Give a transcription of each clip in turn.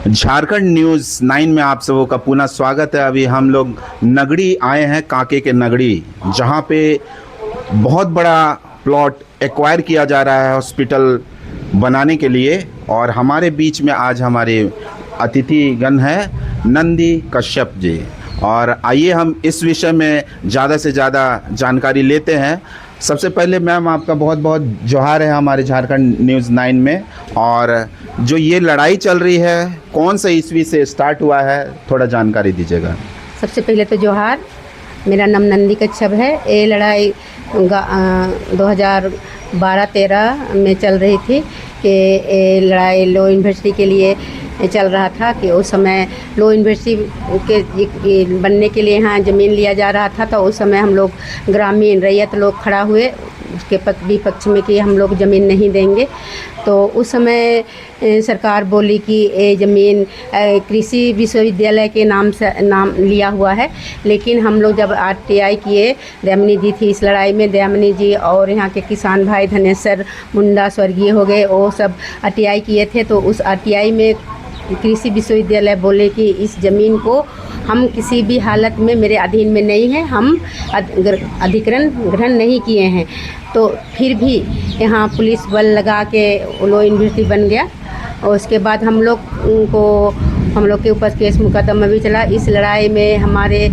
Jharkhand news 9 में आप सबों का पुनः स्वागत है। अभी हम लोग नगड़ी आए हैं, कांके के नगड़ी, जहां पे बहुत बड़ा प्लॉट एक्वायर किया जा रहा है हॉस्पिटल बनाने के लिए। और हमारे बीच में आज हमारे अतिथिगण हैं नंदी कश्यप जी। और आइए हम इस विषय में ज़्यादा से ज़्यादा जानकारी लेते हैं। सबसे पहले मैम आपका बहुत बहुत जोहार है हमारे झारखंड न्यूज़ 9 में। और जो ये लड़ाई चल रही है कौन सा ईस्वी से स्टार्ट हुआ है, थोड़ा जानकारी दीजिएगा। सबसे पहले तो जोहार, मेरा नाम नंदी कच्छप है। ये लड़ाई 2012-13 में चल रही थी कि ये लड़ाई लॉ यूनिवर्सिटी के लिए चल रहा था कि उस समय लॉ यूनिवर्सिटी के बनने के लिए यहाँ ज़मीन लिया जा रहा था। तो उस समय हम लोग ग्रामीण रैयत लोग खड़ा हुए उसके विपक्ष में कि हम लोग ज़मीन नहीं देंगे। तो उस समय सरकार बोली कि ये ज़मीन कृषि विश्वविद्यालय के नाम से नाम लिया हुआ है। लेकिन हम लोग जब RTI किए, दयामिनी जी थी इस लड़ाई में, दयामिनी जी और यहाँ के किसान भाई धनेश्वर मुंडा स्वर्गीय हो गए, वो सब RTI किए थे। तो उस RTI में कृषि विश्वविद्यालय बोले कि इस ज़मीन को हम किसी भी हालत में मेरे अधीन में नहीं है, हम अधिग्रहण ग्रहण नहीं किए हैं। तो फिर भी यहाँ पुलिस बल लगा के लॉ यूनिवर्सिटी बन गया। और उसके बाद हम लोग के ऊपर केस मुकदमा भी चला। इस लड़ाई में हमारे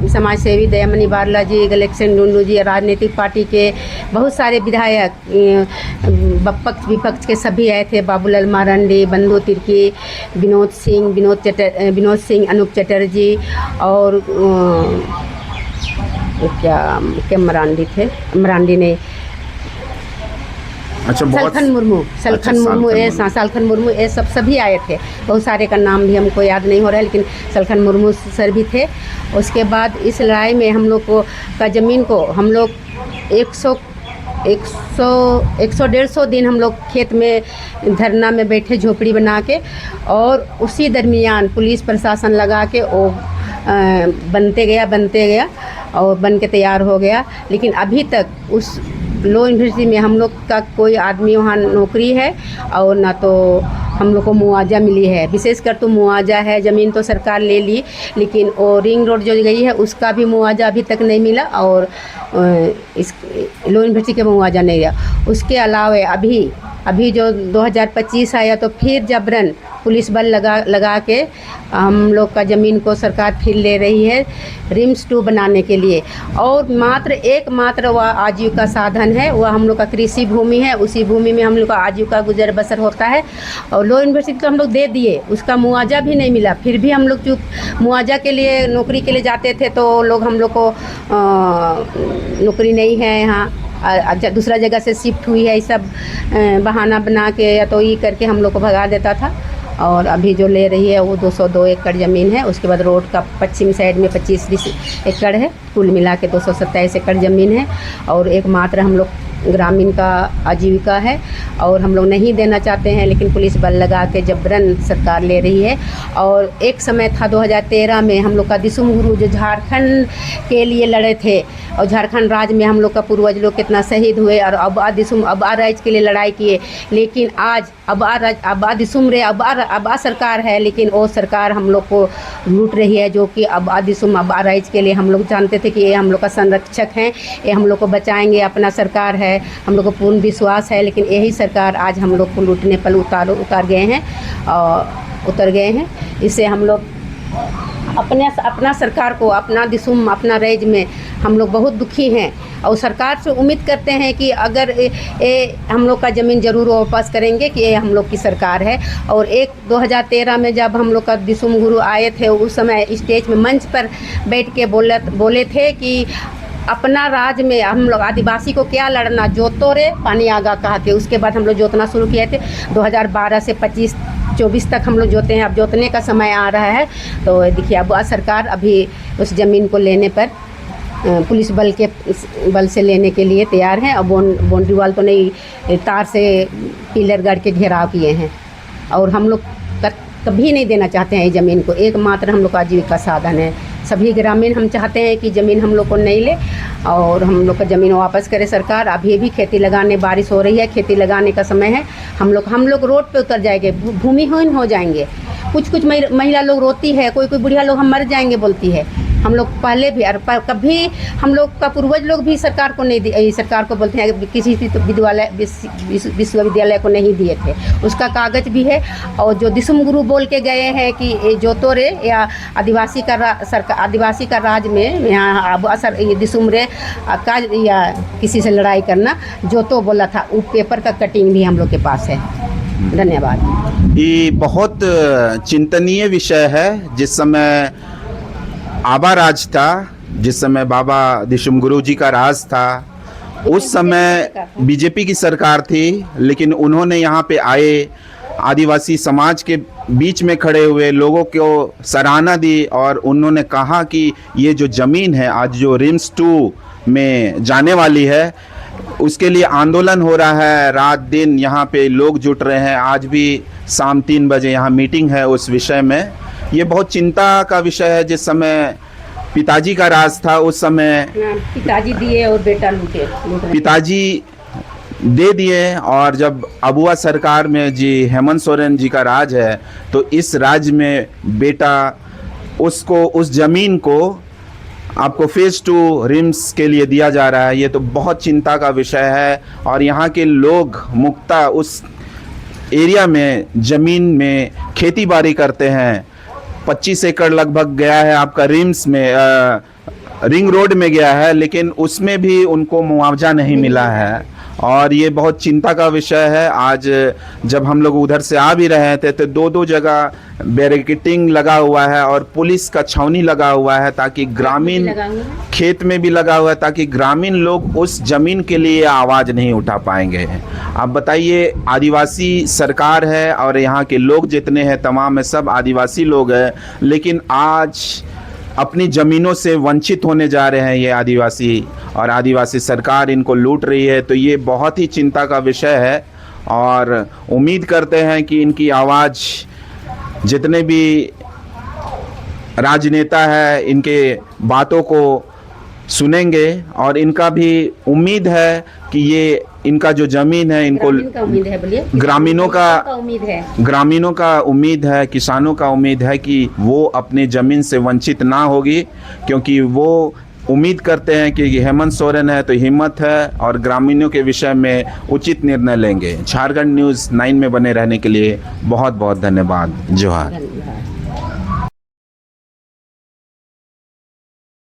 समाज सेवी दयामनी बारला जी, गलेक्शन डुंडू जी, राजनीतिक पार्टी के बहुत सारे विधायक, पक्ष विपक्ष के सभी आए थे। बाबूलाल मारंडी, बंधु तिर्की, विनोद सिंह, अनूप चटर्जी और क्या मरांडी ने अच्छा, सलखन मुर्मू ये सब सभी आए थे। बहुत सारे का नाम भी हमको याद नहीं हो रहा है, लेकिन सलखन मुर्मू सर भी थे। उसके बाद इस लड़ाई में हम लोग को का ज़मीन को हम लोग 100-150 दिन हम लोग खेत में धरना में बैठे झोपड़ी बना के, और उसी दरमियान पुलिस प्रशासन लगा के वो बनते गया और बन के तैयार हो गया। लेकिन अभी तक उस लॉ यूनिवर्सिटी में हम लोग का कोई आदमी वहाँ नौकरी है और ना तो हम लोग को मुआवजा मिली है। विशेषकर तो मुआवजा है, ज़मीन तो सरकार ले ली, लेकिन वो रिंग रोड जो गई है उसका भी मुआवजा अभी तक नहीं मिला और इस लॉ यूनिवर्सिटी का मुआवजा नहीं दिया। उसके अलावा अभी जो 2025 आया तो फिर जबरन पुलिस बल लगा के हम लोग का ज़मीन को सरकार फिर ले रही है रिम्स 2 बनाने के लिए। और एकमात्र वह आजीविका साधन है, वह हम लोग का कृषि भूमि है। उसी भूमि में हम लोग का आजीविका गुजर बसर होता है। और लॉ यूनिवर्सिटी तो हम लोग दे दिए, उसका मुआवजा भी नहीं मिला। फिर भी हम लोग चूँकि मुआवजा के लिए नौकरी के लिए जाते थे तो लोग हम लोग को नौकरी नहीं है यहाँ, दूसरा जगह से शिफ्ट हुई है, ये सब बहाना बना के या तो ये करके हम लोग को भगा देता था। और अभी जो ले रही है वो 202 एकड़ ज़मीन है। उसके बाद रोड का पश्चिम साइड में 25-20 एकड़ है, कुल मिला के 227 एकड़ ज़मीन है। और एकमात्र हम लोग ग्रामीण का आजीविका है और हम लोग नहीं देना चाहते हैं, लेकिन पुलिस बल लगा के जबरन सरकार ले रही है। और एक समय था 2013 में हम लोग का दिसुम गुरु जो झारखंड के लिए लड़े थे, और झारखंड राज्य में हम लोग का पूर्वज लोग कितना शहीद हुए और अब राज्य के लिए लड़ाई किए। लेकिन आज अब सरकार है, लेकिन वो सरकार हम लोग को लूट रही है, जो कि अब राज्य के लिए हम लोग जानते थे कि ये हम लोग का संरक्षक हैं, ये हम लोग को बचाएंगे, अपना सरकार है, हम लोग को पूर्ण विश्वास है। लेकिन यही सरकार आज हम लोग को लूटने पर उतर गए हैं। इससे हम लोग अपना सरकार को, अपना दिसुम, अपना राज्य में हम लोग बहुत दुखी हैं। और सरकार से उम्मीद करते हैं कि अगर हम लोग का ज़मीन ज़रूर वापस करेंगे कि ये हम लोग की सरकार है। और 2013 में जब हम लोग का दिसुम गुरु आए थे, उस समय स्टेज में मंच पर बैठ के बोले थे कि अपना राज्य में हम लोग आदिवासी को क्या लड़ना, जोतो रे पानी आगा कहा थे। उसके बाद हम लोग जोतना शुरू किए थे। 2012 से 25-24 तक हम लोग जोते हैं। अब जोतने का समय आ रहा है। तो देखिए अब सरकार अभी उस ज़मीन को लेने पर पुलिस बल से लेने के लिए तैयार हैं। और बाउंड्री वाल तो नहीं, तार से पिलर गाड़ के घेराव किए हैं। और हम लोग कभी नहीं देना चाहते हैं ये ज़मीन को, एकमात्र हम लोग का आजीविका साधन है। सभी ग्रामीण हम चाहते हैं कि ज़मीन हम लोग को नहीं ले और हम लोग का ज़मीन वापस करे सरकार। अभी भी खेती लगाने, बारिश हो रही है, खेती लगाने का समय है। हम लोग रोड पे उतर जाएंगे, भूमिहीन हो जाएंगे। कुछ कुछ महिला लोग रोती है, कोई कोई बुढ़िया लोग हम मर जाएंगे बोलती है। हम लोग पहले भी और कभी हम लोग का पूर्वज लोग भी सरकार को नहीं दिए, सरकार को बोलते हैं किसी विश्वविद्यालय को नहीं दिए थे, उसका कागज भी है। और जो दिसुम गुरु बोल के गए हैं कि जो तो रे या आदिवासी का राज में यहाँ अब असर ये दिसुम रे का या किसी से लड़ाई करना, जो तो बोला था वो पेपर का कटिंग भी हम लोग के पास है। धन्यवाद। ये बहुत चिंतनीय विषय है। जिस समय आबा राज था, जिस समय बाबा दिशुम गुरु जी का राज था, उस समय बीजेपी की सरकार थी, लेकिन उन्होंने यहाँ पे आए, आदिवासी समाज के बीच में खड़े हुए लोगों को सराहना दी और उन्होंने कहा कि ये जो ज़मीन है आज जो रिम्स 2 में जाने वाली है, उसके लिए आंदोलन हो रहा है। रात दिन यहाँ पे लोग जुट रहे हैं। आज भी शाम 3 बजे यहाँ मीटिंग है उस विषय में। ये बहुत चिंता का विषय है। जिस समय पिताजी का राज था उस समय पिताजी दिए और बेटा लूटे, पिताजी दे दिए, और जब अबुआ सरकार में जी हेमंत सोरेन जी का राज है तो इस राज्य में बेटा उसको उस ज़मीन को आपको फेज़ 2 रिम्स के लिए दिया जा रहा है। ये तो बहुत चिंता का विषय है। और यहाँ के लोग मुक्ता उस एरिया में ज़मीन में खेती बाड़ी करते हैं। 25 एकड़ लगभग गया है आपका रिम्स में, रिंग रोड में गया है, लेकिन उसमें भी उनको मुआवजा नहीं मिला है। और ये बहुत चिंता का विषय है। आज जब हम लोग उधर से आ भी रहे थे तो 2-2 जगह बैरिकेडिंग लगा हुआ है और पुलिस का छावनी लगा हुआ है, ताकि ग्रामीण खेत में भी लगा हुआ है, ताकि ग्रामीण लोग उस ज़मीन के लिए आवाज़ नहीं उठा पाएंगे। आप बताइए, आदिवासी सरकार है और यहाँ के लोग जितने हैं तमाम में सब आदिवासी लोग हैं, लेकिन आज अपनी ज़मीनों से वंचित होने जा रहे हैं ये आदिवासी, और आदिवासी सरकार इनको लूट रही है। तो ये बहुत ही चिंता का विषय है और उम्मीद करते हैं कि इनकी आवाज़ जितने भी राजनेता है इनके बातों को सुनेंगे, और इनका भी उम्मीद है कि ये इनका जो ज़मीन है इनको ग्रामीणों का उम्मीद है, किसानों का उम्मीद है कि वो अपनी ज़मीन से वंचित ना होगी, क्योंकि वो उम्मीद करते हैं कि हेमंत सोरेन है तो हिम्मत है और ग्रामीणों के विषय में उचित निर्णय लेंगे। झारखंड न्यूज़ 9 में बने रहने के लिए बहुत बहुत धन्यवाद। जोहार।